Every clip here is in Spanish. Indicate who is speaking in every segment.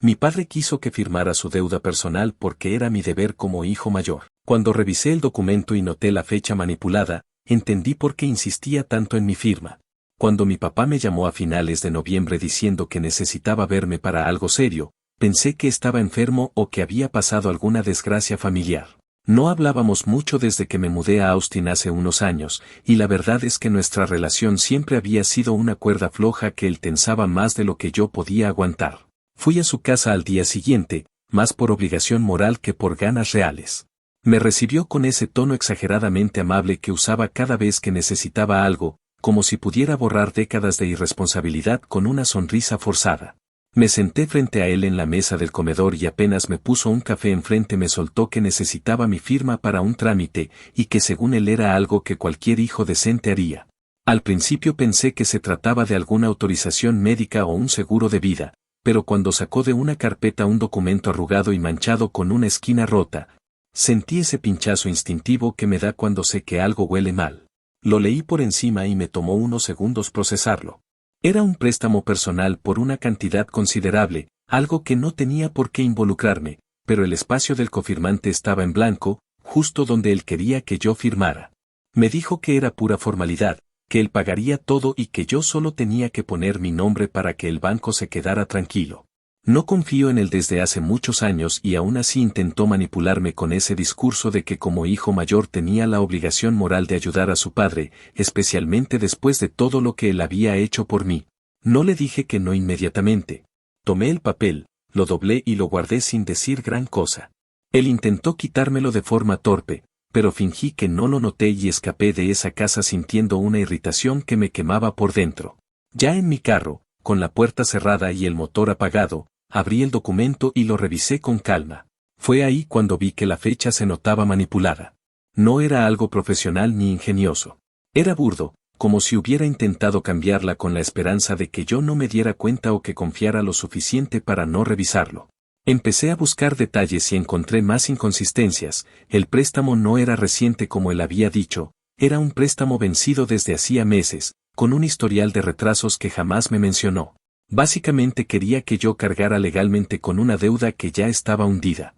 Speaker 1: Mi padre quiso que firmara su deuda personal porque era mi deber como hijo mayor. Cuando revisé el documento y noté la fecha manipulada, entendí por qué insistía tanto en mi firma. Cuando mi papá me llamó a finales de noviembre diciendo que necesitaba verme para algo serio, pensé que estaba enfermo o que había pasado alguna desgracia familiar. No hablábamos mucho desde que me mudé a Austin hace unos años, y la verdad es que nuestra relación siempre había sido una cuerda floja que él tensaba más de lo que yo podía aguantar. Fui a su casa al día siguiente, más por obligación moral que por ganas reales. Me recibió con ese tono exageradamente amable que usaba cada vez que necesitaba algo, como si pudiera borrar décadas de irresponsabilidad con una sonrisa forzada. Me senté frente a él en la mesa del comedor y apenas me puso un café enfrente me soltó que necesitaba mi firma para un trámite y que según él era algo que cualquier hijo decente haría. Al principio pensé que se trataba de alguna autorización médica o un seguro de vida, pero cuando sacó de una carpeta un documento arrugado y manchado con una esquina rota, sentí ese pinchazo instintivo que me da cuando sé que algo huele mal. Lo leí por encima y me tomó unos segundos procesarlo. Era un préstamo personal por una cantidad considerable, algo que no tenía por qué involucrarme, pero el espacio del cofirmante estaba en blanco, justo donde él quería que yo firmara. Me dijo que era pura formalidad, que él pagaría todo y que yo solo tenía que poner mi nombre para que el banco se quedara tranquilo. No confío en él desde hace muchos años y aún así intentó manipularme con ese discurso de que como hijo mayor tenía la obligación moral de ayudar a su padre, especialmente después de todo lo que él había hecho por mí. No le dije que no inmediatamente. Tomé el papel, lo doblé y lo guardé sin decir gran cosa. Él intentó quitármelo de forma torpe, pero fingí que no lo noté y escapé de esa casa sintiendo una irritación que me quemaba por dentro. Ya en mi carro, con la puerta cerrada y el motor apagado, abrí el documento y lo revisé con calma. Fue ahí cuando vi que la fecha se notaba manipulada. No era algo profesional ni ingenioso. Era burdo, como si hubiera intentado cambiarla con la esperanza de que yo no me diera cuenta o que confiara lo suficiente para no revisarlo. Empecé a buscar detalles y encontré más inconsistencias. El préstamo no era reciente como él había dicho, era un préstamo vencido desde hacía meses, con un historial de retrasos que jamás me mencionó. Básicamente quería que yo cargara legalmente con una deuda que ya estaba hundida.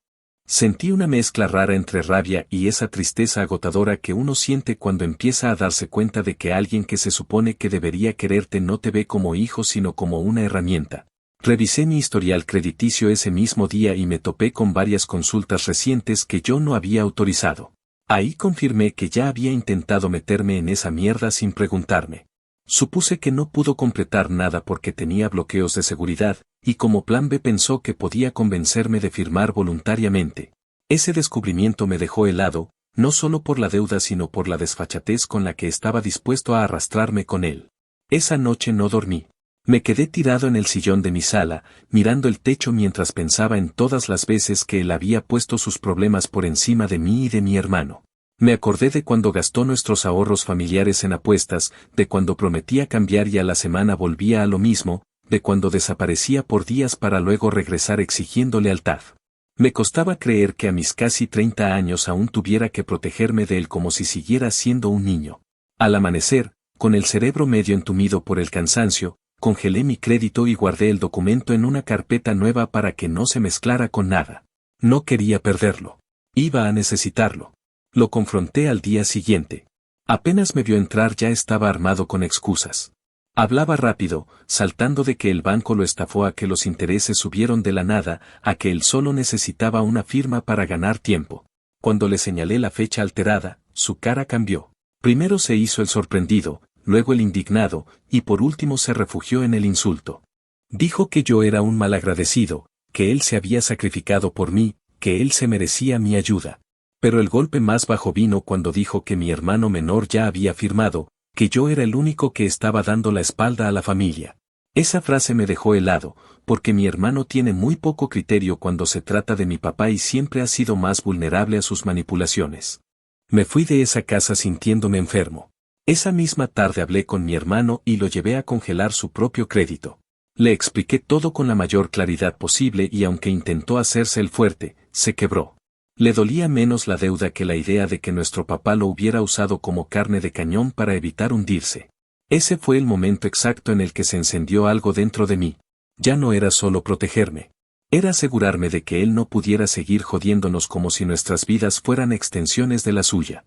Speaker 1: Sentí una mezcla rara entre rabia y esa tristeza agotadora que uno siente cuando empieza a darse cuenta de que alguien que se supone que debería quererte no te ve como hijo sino como una herramienta. Revisé mi historial crediticio ese mismo día y me topé con varias consultas recientes que yo no había autorizado. Ahí confirmé que ya había intentado meterme en esa mierda sin preguntarme. Supuse que no pudo completar nada porque tenía bloqueos de seguridad, y como plan B pensó que podía convencerme de firmar voluntariamente. Ese descubrimiento me dejó helado, no solo por la deuda sino por la desfachatez con la que estaba dispuesto a arrastrarme con él. Esa noche no dormí. Me quedé tirado en el sillón de mi sala, mirando el techo mientras pensaba en todas las veces que él había puesto sus problemas por encima de mí y de mi hermano. Me acordé de cuando gastó nuestros ahorros familiares en apuestas, de cuando prometía cambiar y a la semana volvía a lo mismo, de cuando desaparecía por días para luego regresar exigiendo lealtad. Me costaba creer que a mis casi 30 años aún tuviera que protegerme de él como si siguiera siendo un niño. Al amanecer, con el cerebro medio entumido por el cansancio, congelé mi crédito y guardé el documento en una carpeta nueva para que no se mezclara con nada. No quería perderlo. Iba a necesitarlo. Lo confronté al día siguiente. Apenas me vio entrar ya estaba armado con excusas. Hablaba rápido, saltando de que el banco lo estafó a que los intereses subieron de la nada, a que él solo necesitaba una firma para ganar tiempo. Cuando le señalé la fecha alterada, su cara cambió. Primero se hizo el sorprendido, luego el indignado, y por último se refugió en el insulto. Dijo que yo era un malagradecido, que él se había sacrificado por mí, que él se merecía mi ayuda. Pero el golpe más bajo vino cuando dijo que mi hermano menor ya había firmado, que yo era el único que estaba dando la espalda a la familia. Esa frase me dejó helado, porque mi hermano tiene muy poco criterio cuando se trata de mi papá y siempre ha sido más vulnerable a sus manipulaciones. Me fui de esa casa sintiéndome enfermo. Esa misma tarde hablé con mi hermano y lo llevé a congelar su propio crédito. Le expliqué todo con la mayor claridad posible y aunque intentó hacerse el fuerte, se quebró. Le dolía menos la deuda que la idea de que nuestro papá lo hubiera usado como carne de cañón para evitar hundirse. Ese fue el momento exacto en el que se encendió algo dentro de mí. Ya no era solo protegerme. Era asegurarme de que él no pudiera seguir jodiéndonos como si nuestras vidas fueran extensiones de la suya.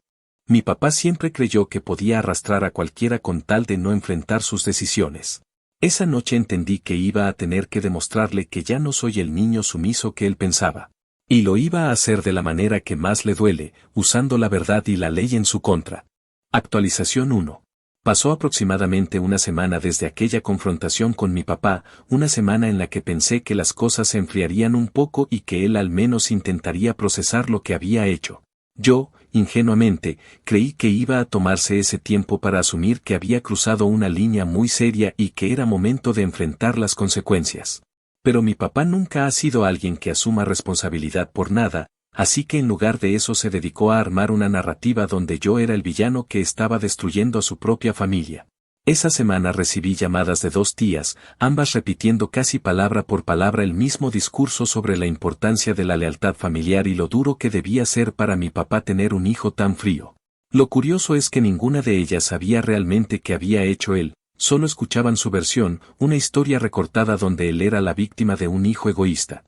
Speaker 1: Mi papá siempre creyó que podía arrastrar a cualquiera con tal de no enfrentar sus decisiones. Esa noche entendí que iba a tener que demostrarle que ya no soy el niño sumiso que él pensaba. Y lo iba a hacer de la manera que más le duele, usando la verdad y la ley en su contra. Actualización 1. Pasó aproximadamente una semana desde aquella confrontación con mi papá, una semana en la que pensé que las cosas se enfriarían un poco y que él al menos intentaría procesar lo que había hecho. Yo, ingenuamente, creí que iba a tomarse ese tiempo para asumir que había cruzado una línea muy seria y que era momento de enfrentar las consecuencias. Pero mi papá nunca ha sido alguien que asuma responsabilidad por nada, así que en lugar de eso se dedicó a armar una narrativa donde yo era el villano que estaba destruyendo a su propia familia. Esa semana recibí llamadas de 2 tías, ambas repitiendo casi palabra por palabra el mismo discurso sobre la importancia de la lealtad familiar y lo duro que debía ser para mi papá tener un hijo tan frío. Lo curioso es que ninguna de ellas sabía realmente qué había hecho él, solo escuchaban su versión, una historia recortada donde él era la víctima de un hijo egoísta.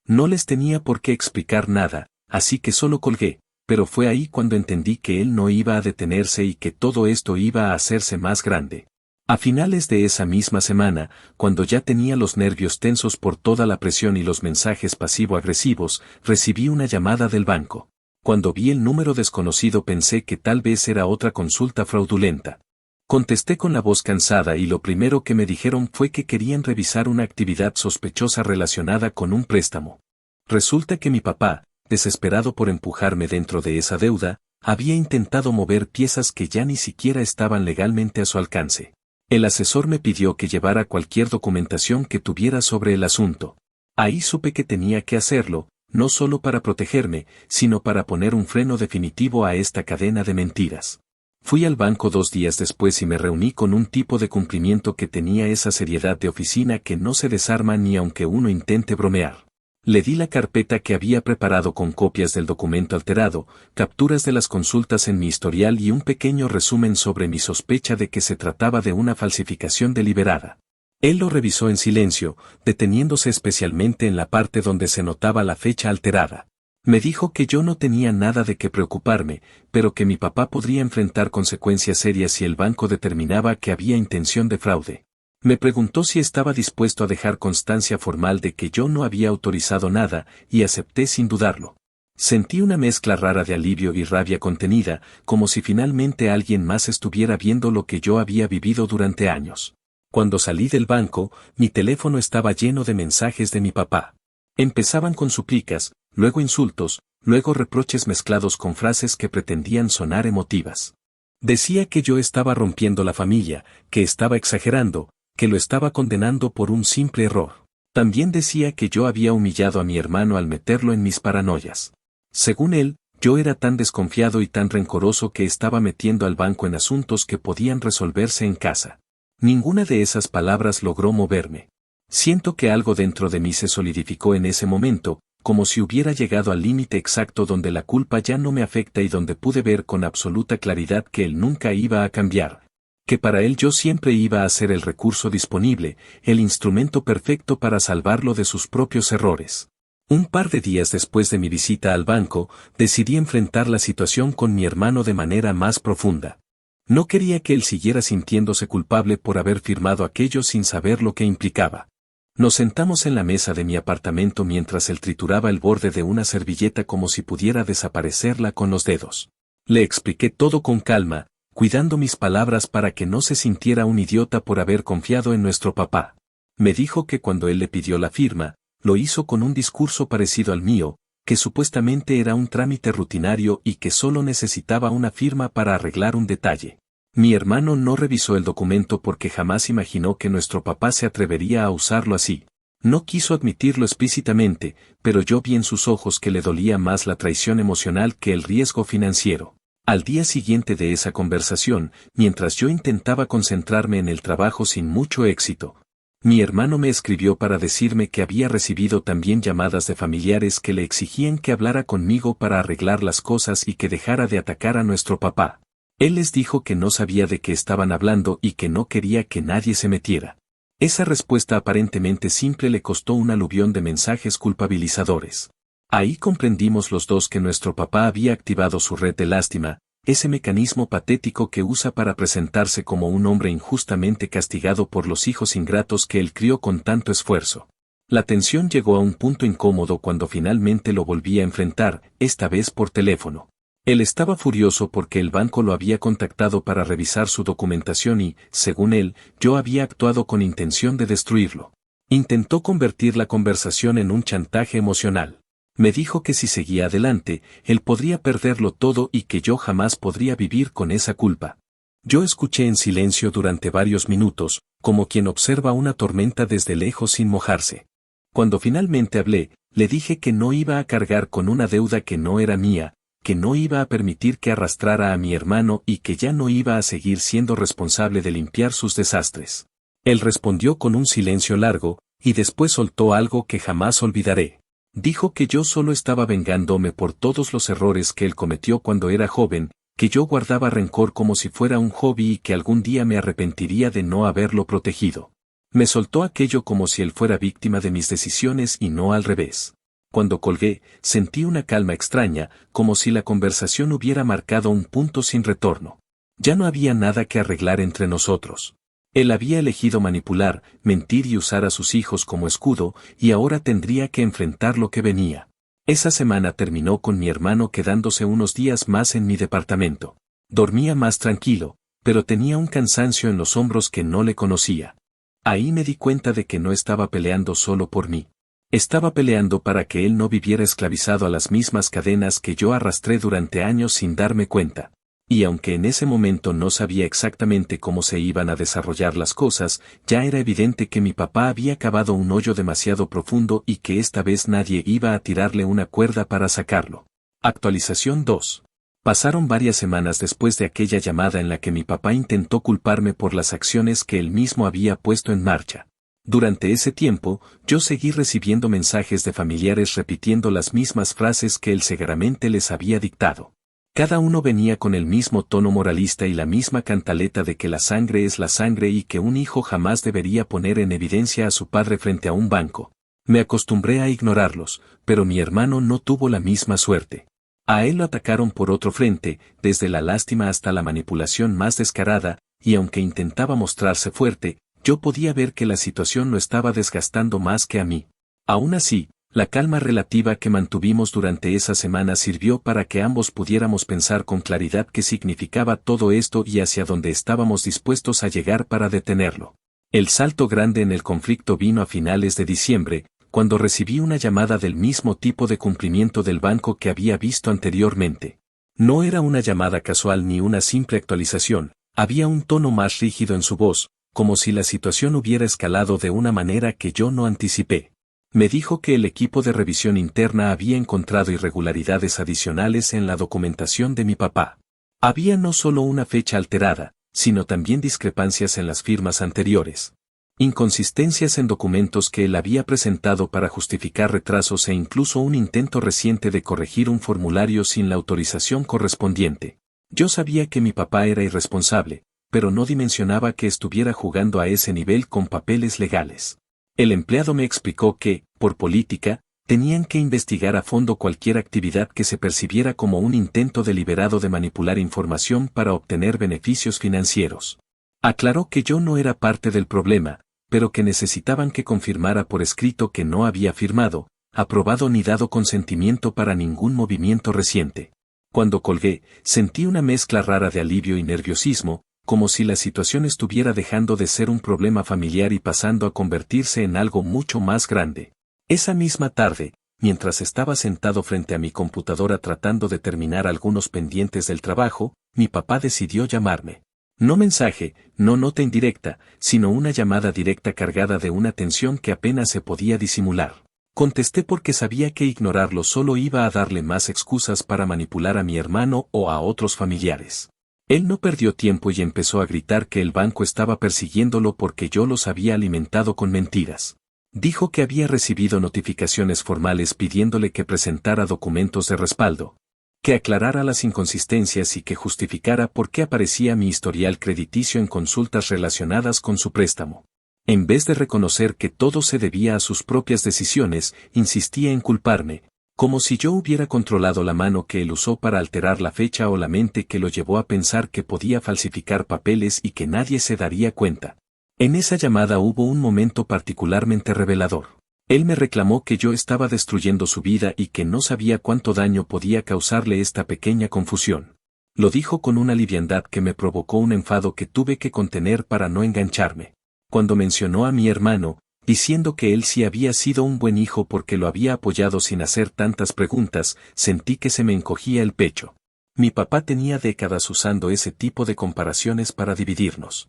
Speaker 1: No les tenía por qué explicar nada, así que solo colgué, pero fue ahí cuando entendí que él no iba a detenerse y que todo esto iba a hacerse más grande. A finales de esa misma semana, cuando ya tenía los nervios tensos por toda la presión y los mensajes pasivo-agresivos, recibí una llamada del banco. Cuando vi el número desconocido pensé que tal vez era otra consulta fraudulenta. Contesté con la voz cansada y lo primero que me dijeron fue que querían revisar una actividad sospechosa relacionada con un préstamo. Resulta que mi papá, desesperado por empujarme dentro de esa deuda, había intentado mover piezas que ya ni siquiera estaban legalmente a su alcance. El asesor me pidió que llevara cualquier documentación que tuviera sobre el asunto. Ahí supe que tenía que hacerlo, no solo para protegerme, sino para poner un freno definitivo a esta cadena de mentiras. Fui al banco 2 días después y me reuní con un tipo de cumplimiento que tenía esa seriedad de oficina que no se desarma ni aunque uno intente bromear. Le di la carpeta que había preparado con copias del documento alterado, capturas de las consultas en mi historial y un pequeño resumen sobre mi sospecha de que se trataba de una falsificación deliberada. Él lo revisó en silencio, deteniéndose especialmente en la parte donde se notaba la fecha alterada. Me dijo que yo no tenía nada de qué preocuparme, pero que mi papá podría enfrentar consecuencias serias si el banco determinaba que había intención de fraude. Me preguntó si estaba dispuesto a dejar constancia formal de que yo no había autorizado nada, y acepté sin dudarlo. Sentí una mezcla rara de alivio y rabia contenida, como si finalmente alguien más estuviera viendo lo que yo había vivido durante años. Cuando salí del banco, mi teléfono estaba lleno de mensajes de mi papá. Empezaban con súplicas, luego insultos, luego reproches mezclados con frases que pretendían sonar emotivas. Decía que yo estaba rompiendo la familia, que estaba exagerando, que lo estaba condenando por un simple error. También decía que yo había humillado a mi hermano al meterlo en mis paranoias. Según él, yo era tan desconfiado y tan rencoroso que estaba metiendo al banco en asuntos que podían resolverse en casa. Ninguna de esas palabras logró moverme. Siento que algo dentro de mí se solidificó en ese momento, como si hubiera llegado al límite exacto donde la culpa ya no me afecta y donde pude ver con absoluta claridad que él nunca iba a cambiar. Que para él yo siempre iba a ser el recurso disponible, el instrumento perfecto para salvarlo de sus propios errores. Un par de días después de mi visita al banco, decidí enfrentar la situación con mi hermano de manera más profunda. No quería que él siguiera sintiéndose culpable por haber firmado aquello sin saber lo que implicaba. Nos sentamos en la mesa de mi apartamento mientras él trituraba el borde de una servilleta como si pudiera desaparecerla con los dedos. Le expliqué todo con calma, cuidando mis palabras para que no se sintiera un idiota por haber confiado en nuestro papá. Me dijo que cuando él le pidió la firma, lo hizo con un discurso parecido al mío, que supuestamente era un trámite rutinario y que solo necesitaba una firma para arreglar un detalle. Mi hermano no revisó el documento porque jamás imaginó que nuestro papá se atrevería a usarlo así. No quiso admitirlo explícitamente, pero yo vi en sus ojos que le dolía más la traición emocional que el riesgo financiero. Al día siguiente de esa conversación, mientras yo intentaba concentrarme en el trabajo sin mucho éxito, mi hermano me escribió para decirme que había recibido también llamadas de familiares que le exigían que hablara conmigo para arreglar las cosas y que dejara de atacar a nuestro papá. Él les dijo que no sabía de qué estaban hablando y que no quería que nadie se metiera. Esa respuesta aparentemente simple le costó un aluvión de mensajes culpabilizadores. Ahí comprendimos los dos que nuestro papá había activado su red de lástima, ese mecanismo patético que usa para presentarse como un hombre injustamente castigado por los hijos ingratos que él crió con tanto esfuerzo. La tensión llegó a un punto incómodo cuando finalmente lo volví a enfrentar, esta vez por teléfono. Él estaba furioso porque el banco lo había contactado para revisar su documentación y, según él, yo había actuado con intención de destruirlo. Intentó convertir la conversación en un chantaje emocional. Me dijo que si seguía adelante, él podría perderlo todo y que yo jamás podría vivir con esa culpa. Yo escuché en silencio durante varios minutos, como quien observa una tormenta desde lejos sin mojarse. Cuando finalmente hablé, le dije que no iba a cargar con una deuda que no era mía, que no iba a permitir que arrastrara a mi hermano y que ya no iba a seguir siendo responsable de limpiar sus desastres. Él respondió con un silencio largo, y después soltó algo que jamás olvidaré. Dijo que yo solo estaba vengándome por todos los errores que él cometió cuando era joven, que yo guardaba rencor como si fuera un hobby y que algún día me arrepentiría de no haberlo protegido. Me soltó aquello como si él fuera víctima de mis decisiones y no al revés. Cuando colgué, sentí una calma extraña, como si la conversación hubiera marcado un punto sin retorno. Ya no había nada que arreglar entre nosotros. Él había elegido manipular, mentir y usar a sus hijos como escudo, y ahora tendría que enfrentar lo que venía. Esa semana terminó con mi hermano quedándose unos días más en mi departamento. Dormía más tranquilo, pero tenía un cansancio en los hombros que no le conocía. Ahí me di cuenta de que no estaba peleando solo por mí. Estaba peleando para que él no viviera esclavizado a las mismas cadenas que yo arrastré durante años sin darme cuenta. Y aunque en ese momento no sabía exactamente cómo se iban a desarrollar las cosas, ya era evidente que mi papá había cavado un hoyo demasiado profundo y que esta vez nadie iba a tirarle una cuerda para sacarlo. Actualización 2. Pasaron varias semanas después de aquella llamada en la que mi papá intentó culparme por las acciones que él mismo había puesto en marcha. Durante ese tiempo, yo seguí recibiendo mensajes de familiares repitiendo las mismas frases que él seguramente les había dictado. Cada uno venía con el mismo tono moralista y la misma cantaleta de que la sangre es la sangre y que un hijo jamás debería poner en evidencia a su padre frente a un banco. Me acostumbré a ignorarlos, pero mi hermano no tuvo la misma suerte. A él lo atacaron por otro frente, desde la lástima hasta la manipulación más descarada, y aunque intentaba mostrarse fuerte, yo podía ver que la situación lo estaba desgastando más que a mí. Aún así, la calma relativa que mantuvimos durante esa semana sirvió para que ambos pudiéramos pensar con claridad qué significaba todo esto y hacia dónde estábamos dispuestos a llegar para detenerlo. El salto grande en el conflicto vino a finales de diciembre, cuando recibí una llamada del mismo tipo de cumplimiento del banco que había visto anteriormente. No era una llamada casual ni una simple actualización, había un tono más rígido en su voz, como si la situación hubiera escalado de una manera que yo no anticipé. Me dijo que el equipo de revisión interna había encontrado irregularidades adicionales en la documentación de mi papá. Había no solo una fecha alterada, sino también discrepancias en las firmas anteriores. Inconsistencias en documentos que él había presentado para justificar retrasos e incluso un intento reciente de corregir un formulario sin la autorización correspondiente. Yo sabía que mi papá era irresponsable, pero no dimensionaba que estuviera jugando a ese nivel con papeles legales. El empleado me explicó que, por política, tenían que investigar a fondo cualquier actividad que se percibiera como un intento deliberado de manipular información para obtener beneficios financieros. Aclaró que yo no era parte del problema, pero que necesitaban que confirmara por escrito que no había firmado, aprobado ni dado consentimiento para ningún movimiento reciente. Cuando colgué, sentí una mezcla rara de alivio y nerviosismo, como si la situación estuviera dejando de ser un problema familiar y pasando a convertirse en algo mucho más grande. Esa misma tarde, mientras estaba sentado frente a mi computadora tratando de terminar algunos pendientes del trabajo, mi papá decidió llamarme. No mensaje, no nota indirecta, sino una llamada directa cargada de una tensión que apenas se podía disimular. Contesté porque sabía que ignorarlo solo iba a darle más excusas para manipular a mi hermano o a otros familiares. Él no perdió tiempo y empezó a gritar que el banco estaba persiguiéndolo porque yo los había alimentado con mentiras. Dijo que había recibido notificaciones formales pidiéndole que presentara documentos de respaldo, que aclarara las inconsistencias y que justificara por qué aparecía mi historial crediticio en consultas relacionadas con su préstamo. En vez de reconocer que todo se debía a sus propias decisiones, insistía en culparme, como si yo hubiera controlado la mano que él usó para alterar la fecha o la mente que lo llevó a pensar que podía falsificar papeles y que nadie se daría cuenta. En esa llamada hubo un momento particularmente revelador. Él me reclamó que yo estaba destruyendo su vida y que no sabía cuánto daño podía causarle esta pequeña confusión. Lo dijo con una liviandad que me provocó un enfado que tuve que contener para no engancharme. Cuando mencionó a mi hermano, diciendo que él sí había sido un buen hijo porque lo había apoyado sin hacer tantas preguntas, sentí que se me encogía el pecho. Mi papá tenía décadas usando ese tipo de comparaciones para dividirnos.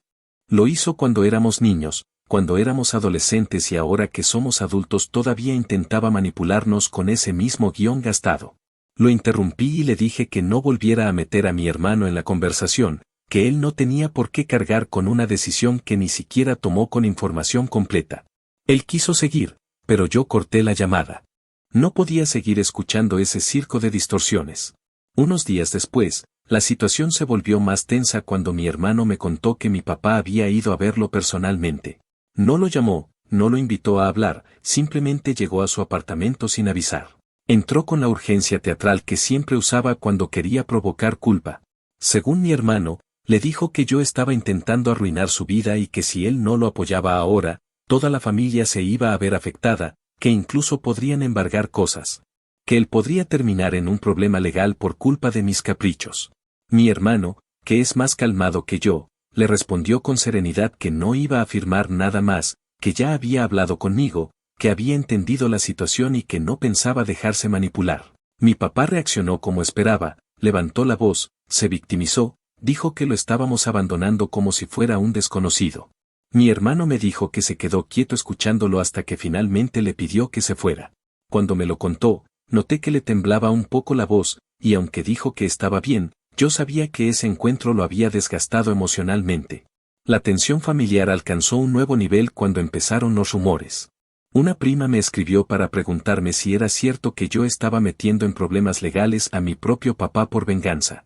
Speaker 1: Lo hizo cuando éramos niños, cuando éramos adolescentes y ahora que somos adultos todavía intentaba manipularnos con ese mismo guión gastado. Lo interrumpí y le dije que no volviera a meter a mi hermano en la conversación, que él no tenía por qué cargar con una decisión que ni siquiera tomó con información completa. Él quiso seguir, pero yo corté la llamada. No podía seguir escuchando ese circo de distorsiones. Unos días después, la situación se volvió más tensa cuando mi hermano me contó que mi papá había ido a verlo personalmente. No lo llamó, no lo invitó a hablar, simplemente llegó a su apartamento sin avisar. Entró con la urgencia teatral que siempre usaba cuando quería provocar culpa. Según mi hermano, le dijo que yo estaba intentando arruinar su vida y que si él no lo apoyaba ahora, toda la familia se iba a ver afectada, que incluso podrían embargar cosas. Que él podría terminar en un problema legal por culpa de mis caprichos. Mi hermano, que es más calmado que yo, le respondió con serenidad que no iba a afirmar nada más, que ya había hablado conmigo, que había entendido la situación y que no pensaba dejarse manipular. Mi papá reaccionó como esperaba, levantó la voz, se victimizó, dijo que lo estábamos abandonando como si fuera un desconocido. Mi hermano me dijo que se quedó quieto escuchándolo hasta que finalmente le pidió que se fuera. Cuando me lo contó, noté que le temblaba un poco la voz, y aunque dijo que estaba bien, yo sabía que ese encuentro lo había desgastado emocionalmente. La tensión familiar alcanzó un nuevo nivel cuando empezaron los rumores. Una prima me escribió para preguntarme si era cierto que yo estaba metiendo en problemas legales a mi propio papá por venganza.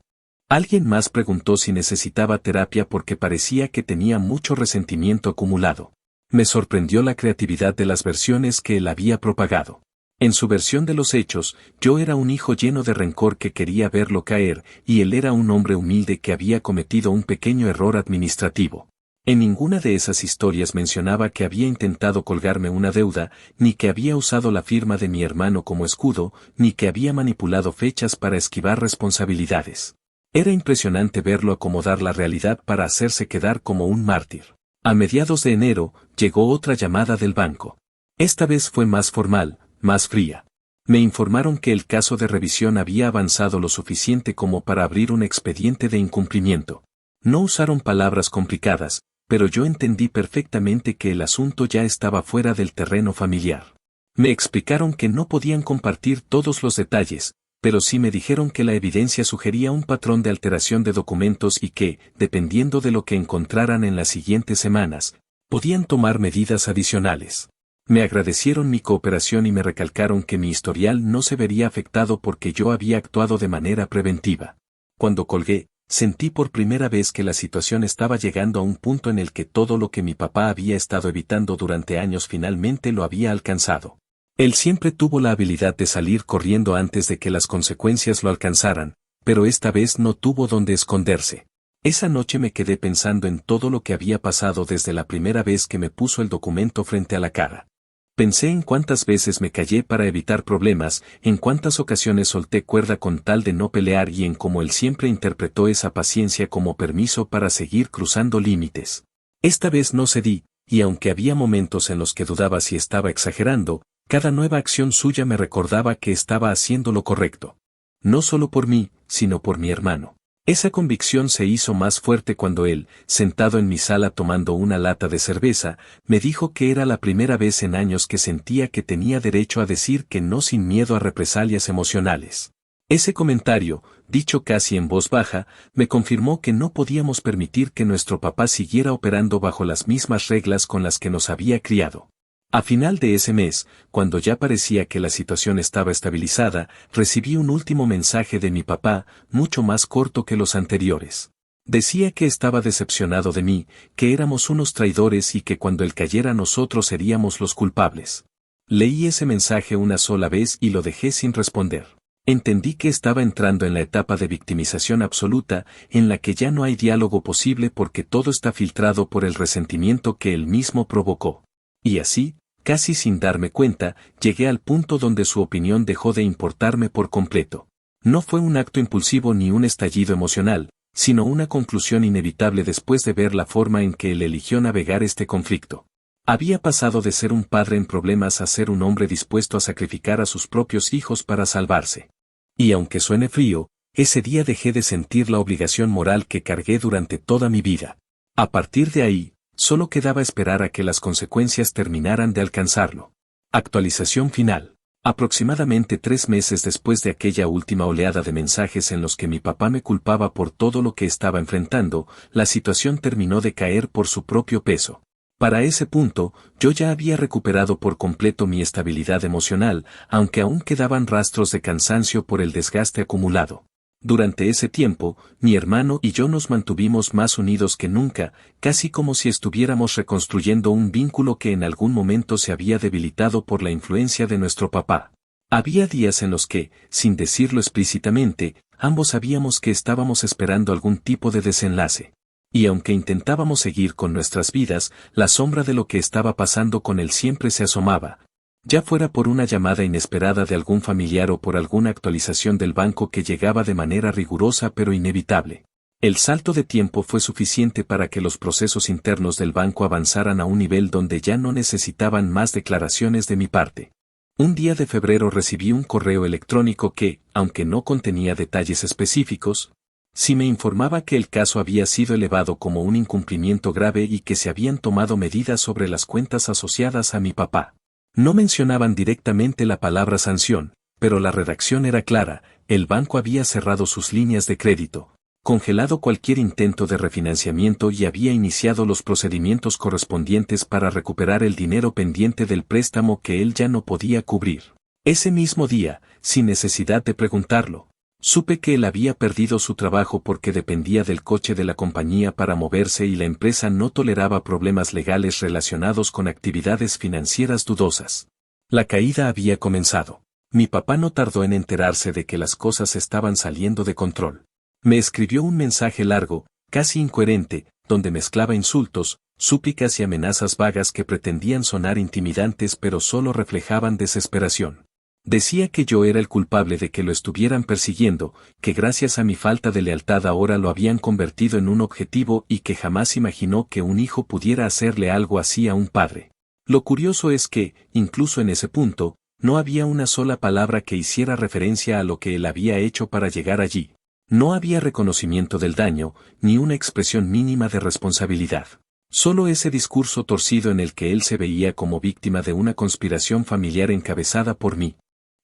Speaker 1: Alguien más preguntó si necesitaba terapia porque parecía que tenía mucho resentimiento acumulado. Me sorprendió la creatividad de las versiones que él había propagado. En su versión de los hechos, yo era un hijo lleno de rencor que quería verlo caer, y él era un hombre humilde que había cometido un pequeño error administrativo. En ninguna de esas historias mencionaba que había intentado colgarme una deuda, ni que había usado la firma de mi hermano como escudo, ni que había manipulado fechas para esquivar responsabilidades. Era impresionante verlo acomodar la realidad para hacerse quedar como un mártir. A mediados de enero, llegó otra llamada del banco. Esta vez fue más formal, más fría. Me informaron que el caso de revisión había avanzado lo suficiente como para abrir un expediente de incumplimiento. No usaron palabras complicadas, pero yo entendí perfectamente que el asunto ya estaba fuera del terreno familiar. Me explicaron que no podían compartir todos los detalles, pero sí me dijeron que la evidencia sugería un patrón de alteración de documentos y que, dependiendo de lo que encontraran en las siguientes semanas, podían tomar medidas adicionales. Me agradecieron mi cooperación y me recalcaron que mi historial no se vería afectado porque yo había actuado de manera preventiva. Cuando colgué, sentí por primera vez que la situación estaba llegando a un punto en el que todo lo que mi papá había estado evitando durante años finalmente lo había alcanzado. Él siempre tuvo la habilidad de salir corriendo antes de que las consecuencias lo alcanzaran, pero esta vez no tuvo dónde esconderse. Esa noche me quedé pensando en todo lo que había pasado desde la primera vez que me puso el documento frente a la cara. Pensé en cuántas veces me callé para evitar problemas, en cuántas ocasiones solté cuerda con tal de no pelear y en cómo él siempre interpretó esa paciencia como permiso para seguir cruzando límites. Esta vez no cedí, y aunque había momentos en los que dudaba si estaba exagerando, cada nueva acción suya me recordaba que estaba haciendo lo correcto. No solo por mí, sino por mi hermano. Esa convicción se hizo más fuerte cuando él, sentado en mi sala tomando una lata de cerveza, me dijo que era la primera vez en años que sentía que tenía derecho a decir que no sin miedo a represalias emocionales. Ese comentario, dicho casi en voz baja, me confirmó que no podíamos permitir que nuestro papá siguiera operando bajo las mismas reglas con las que nos había criado. A final de ese mes, cuando ya parecía que la situación estaba estabilizada, recibí un último mensaje de mi papá, mucho más corto que los anteriores. Decía que estaba decepcionado de mí, que éramos unos traidores y que cuando él cayera nosotros seríamos los culpables. Leí ese mensaje una sola vez y lo dejé sin responder. Entendí que estaba entrando en la etapa de victimización absoluta, en la que ya no hay diálogo posible porque todo está filtrado por el resentimiento que él mismo provocó. Y así, casi sin darme cuenta, llegué al punto donde su opinión dejó de importarme por completo. No fue un acto impulsivo ni un estallido emocional, sino una conclusión inevitable después de ver la forma en que él eligió navegar este conflicto. Había pasado de ser un padre en problemas a ser un hombre dispuesto a sacrificar a sus propios hijos para salvarse. Y aunque suene frío, ese día dejé de sentir la obligación moral que cargué durante toda mi vida. A partir de ahí, solo quedaba esperar a que las consecuencias terminaran de alcanzarlo. Actualización final. Aproximadamente 3 meses después de aquella última oleada de mensajes en los que mi papá me culpaba por todo lo que estaba enfrentando, la situación terminó de caer por su propio peso. Para ese punto, yo ya había recuperado por completo mi estabilidad emocional, aunque aún quedaban rastros de cansancio por el desgaste acumulado. Durante ese tiempo, mi hermano y yo nos mantuvimos más unidos que nunca, casi como si estuviéramos reconstruyendo un vínculo que en algún momento se había debilitado por la influencia de nuestro papá. Había días en los que, sin decirlo explícitamente, ambos sabíamos que estábamos esperando algún tipo de desenlace. Y aunque intentábamos seguir con nuestras vidas, la sombra de lo que estaba pasando con él siempre se asomaba. Ya fuera por una llamada inesperada de algún familiar o por alguna actualización del banco que llegaba de manera rigurosa pero inevitable. El salto de tiempo fue suficiente para que los procesos internos del banco avanzaran a un nivel donde ya no necesitaban más declaraciones de mi parte. Un día de febrero recibí un correo electrónico que, aunque no contenía detalles específicos, sí me informaba que el caso había sido elevado como un incumplimiento grave y que se habían tomado medidas sobre las cuentas asociadas a mi papá. No mencionaban directamente la palabra sanción, pero la redacción era clara: el banco había cerrado sus líneas de crédito, congelado cualquier intento de refinanciamiento y había iniciado los procedimientos correspondientes para recuperar el dinero pendiente del préstamo que él ya no podía cubrir. Ese mismo día, sin necesidad de preguntarlo, supe que él había perdido su trabajo porque dependía del coche de la compañía para moverse y la empresa no toleraba problemas legales relacionados con actividades financieras dudosas. La caída había comenzado. Mi papá no tardó en enterarse de que las cosas estaban saliendo de control. Me escribió un mensaje largo, casi incoherente, donde mezclaba insultos, súplicas y amenazas vagas que pretendían sonar intimidantes pero solo reflejaban desesperación. Decía que yo era el culpable de que lo estuvieran persiguiendo, que gracias a mi falta de lealtad ahora lo habían convertido en un objetivo y que jamás imaginó que un hijo pudiera hacerle algo así a un padre. Lo curioso es que, incluso en ese punto, no había una sola palabra que hiciera referencia a lo que él había hecho para llegar allí. No había reconocimiento del daño, ni una expresión mínima de responsabilidad. Solo ese discurso torcido en el que él se veía como víctima de una conspiración familiar encabezada por mí.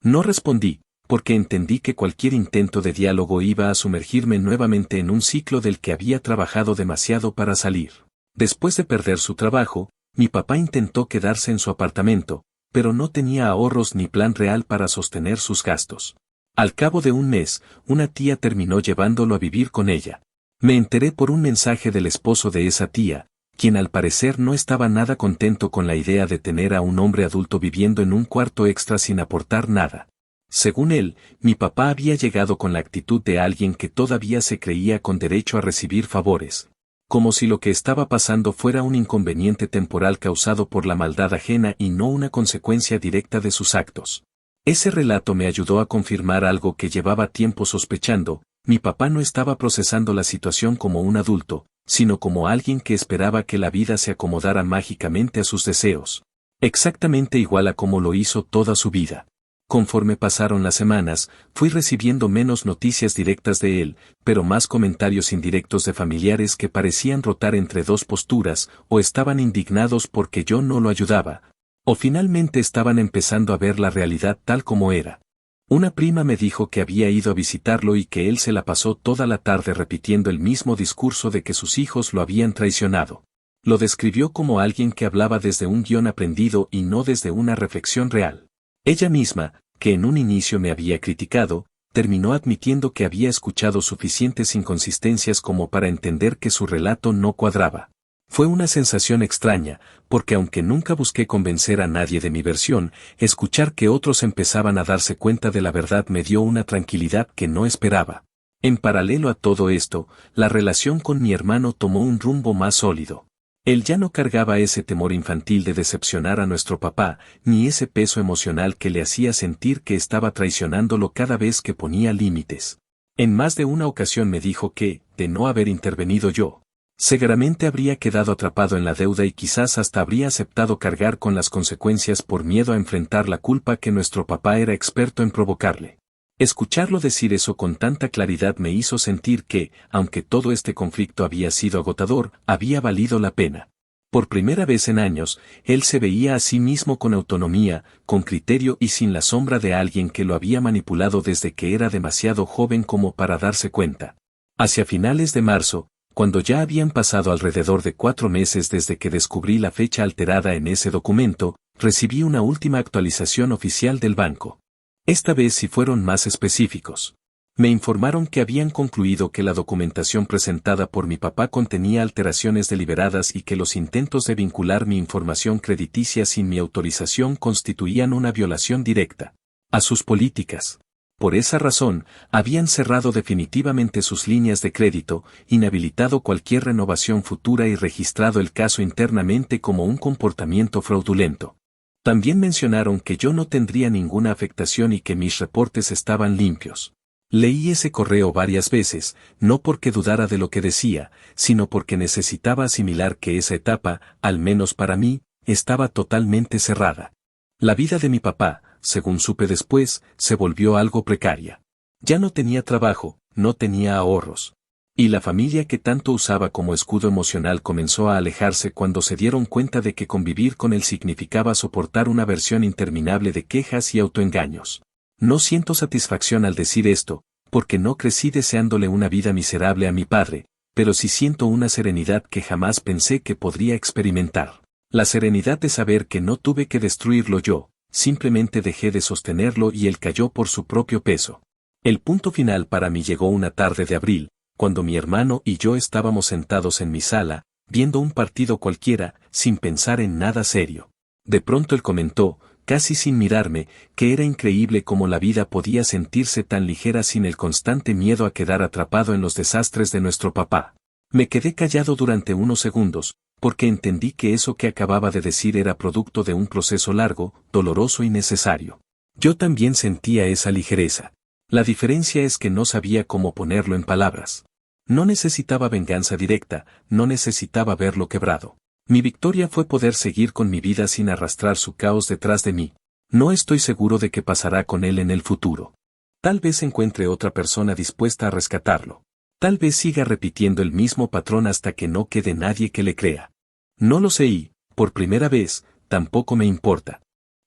Speaker 1: No respondí, porque entendí que cualquier intento de diálogo iba a sumergirme nuevamente en un ciclo del que había trabajado demasiado para salir. Después de perder su trabajo, mi papá intentó quedarse en su apartamento, pero no tenía ahorros ni plan real para sostener sus gastos. Al cabo de un mes, una tía terminó llevándolo a vivir con ella. Me enteré por un mensaje del esposo de esa tía, quien al parecer no estaba nada contento con la idea de tener a un hombre adulto viviendo en un cuarto extra sin aportar nada. Según él, mi papá había llegado con la actitud de alguien que todavía se creía con derecho a recibir favores, como si lo que estaba pasando fuera un inconveniente temporal causado por la maldad ajena y no una consecuencia directa de sus actos. Ese relato me ayudó a confirmar algo que llevaba tiempo sospechando: mi papá no estaba procesando la situación como un adulto, sino como alguien que esperaba que la vida se acomodara mágicamente a sus deseos. Exactamente igual a como lo hizo toda su vida. Conforme pasaron las semanas, fui recibiendo menos noticias directas de él, pero más comentarios indirectos de familiares que parecían rotar entre dos posturas: o estaban indignados porque yo no lo ayudaba, o finalmente estaban empezando a ver la realidad tal como era. Una prima me dijo que había ido a visitarlo y que él se la pasó toda la tarde repitiendo el mismo discurso de que sus hijos lo habían traicionado. Lo describió como alguien que hablaba desde un guión aprendido y no desde una reflexión real. Ella misma, que en un inicio me había criticado, terminó admitiendo que había escuchado suficientes inconsistencias como para entender que su relato no cuadraba. Fue una sensación extraña, porque aunque nunca busqué convencer a nadie de mi versión, escuchar que otros empezaban a darse cuenta de la verdad me dio una tranquilidad que no esperaba. En paralelo a todo esto, la relación con mi hermano tomó un rumbo más sólido. Él ya no cargaba ese temor infantil de decepcionar a nuestro papá, ni ese peso emocional que le hacía sentir que estaba traicionándolo cada vez que ponía límites. En más de una ocasión me dijo que, de no haber intervenido yo, seguramente habría quedado atrapado en la deuda y quizás hasta habría aceptado cargar con las consecuencias por miedo a enfrentar la culpa que nuestro papá era experto en provocarle. Escucharlo decir eso con tanta claridad me hizo sentir que, aunque todo este conflicto había sido agotador, había valido la pena. Por primera vez en años, él se veía a sí mismo con autonomía, con criterio y sin la sombra de alguien que lo había manipulado desde que era demasiado joven como para darse cuenta. Hacia finales de marzo, cuando ya habían pasado alrededor de 4 meses desde que descubrí la fecha alterada en ese documento, recibí una última actualización oficial del banco. Esta vez sí fueron más específicos. Me informaron que habían concluido que la documentación presentada por mi papá contenía alteraciones deliberadas y que los intentos de vincular mi información crediticia sin mi autorización constituían una violación directa a sus políticas. Por esa razón, habían cerrado definitivamente sus líneas de crédito, inhabilitado cualquier renovación futura y registrado el caso internamente como un comportamiento fraudulento. También mencionaron que yo no tendría ninguna afectación y que mis reportes estaban limpios. Leí ese correo varias veces, no porque dudara de lo que decía, sino porque necesitaba asimilar que esa etapa, al menos para mí, estaba totalmente cerrada. La vida de mi papá, según supe después, se volvió algo precaria. Ya no tenía trabajo, no tenía ahorros. Y la familia que tanto usaba como escudo emocional comenzó a alejarse cuando se dieron cuenta de que convivir con él significaba soportar una versión interminable de quejas y autoengaños. No siento satisfacción al decir esto, porque no crecí deseándole una vida miserable a mi padre, pero sí siento una serenidad que jamás pensé que podría experimentar. La serenidad de saber que no tuve que destruirlo yo, simplemente dejé de sostenerlo y él cayó por su propio peso. El punto final para mí llegó una tarde de abril, cuando mi hermano y yo estábamos sentados en mi sala, viendo un partido cualquiera, sin pensar en nada serio. De pronto él comentó, casi sin mirarme, que era increíble cómo la vida podía sentirse tan ligera sin el constante miedo a quedar atrapado en los desastres de nuestro papá. Me quedé callado durante unos segundos, porque entendí que eso que acababa de decir era producto de un proceso largo, doloroso y necesario. Yo también sentía esa ligereza. La diferencia es que no sabía cómo ponerlo en palabras. No necesitaba venganza directa, no necesitaba verlo quebrado. Mi victoria fue poder seguir con mi vida sin arrastrar su caos detrás de mí. No estoy seguro de qué pasará con él en el futuro. Tal vez encuentre otra persona dispuesta a rescatarlo. Tal vez siga repitiendo el mismo patrón hasta que no quede nadie que le crea. No lo sé y, por primera vez, tampoco me importa.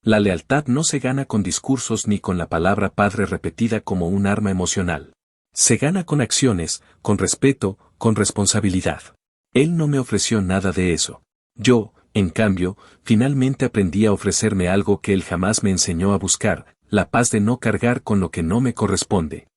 Speaker 1: La lealtad no se gana con discursos ni con la palabra padre repetida como un arma emocional. Se gana con acciones, con respeto, con responsabilidad. Él no me ofreció nada de eso. Yo, en cambio, finalmente aprendí a ofrecerme algo que él jamás me enseñó a buscar, la paz de no cargar con lo que no me corresponde.